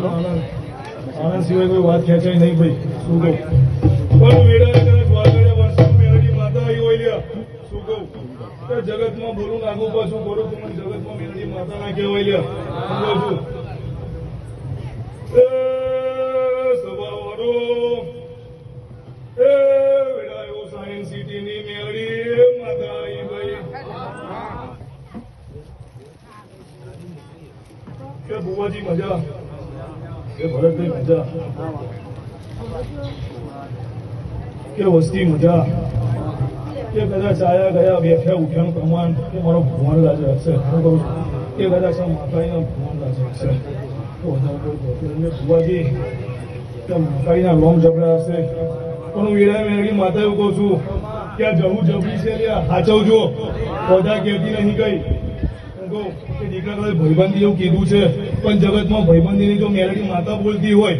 આનંદ સિવાય કોઈ વાત ખેંચાય નહીં ભાઈ. શું કહું? પણ વેડા કદાચ વાગડ્યા વર્ષ મેળડી માતા આવી હોય લ્યા. શું કહું? જગતમાં બોલું નાખું પાછું બોલું તો મને જગતમાં મેળડી માતા ના કહેવાય લ્યા. શું કહું છું? સવારો વેડા એવો સાયન્સ સિટીની મેળડી માતા આવી ભાઈ. કે બુવાજી મજા, કે ભરતભાઈ મજા, કે વસ્તી મજા, કે કદાચ આયા ગયા બેઠ્યા ઉઠ્યાનું પ્રમાણ કે મારો ભગવાન રાજા હશે. હું કહું છું કે કદાચ આ માતાઈના ભગવાન રાજા હશે તો વધારે ભુવાજી કે માતાઈના લોંગ જબડા હશે. પણ હું વેળા મેળવી માતા એવું કહું છું કે આ જવું જબરી છે સાચવજો. બધા કહેતી નહીં ગઈ કે દીકરા કદાચ ભાઈબંધી એવું કીધું છે પણ જગતમાં ભાઈબંધીની જો મેળવી માતા બોલતી હોય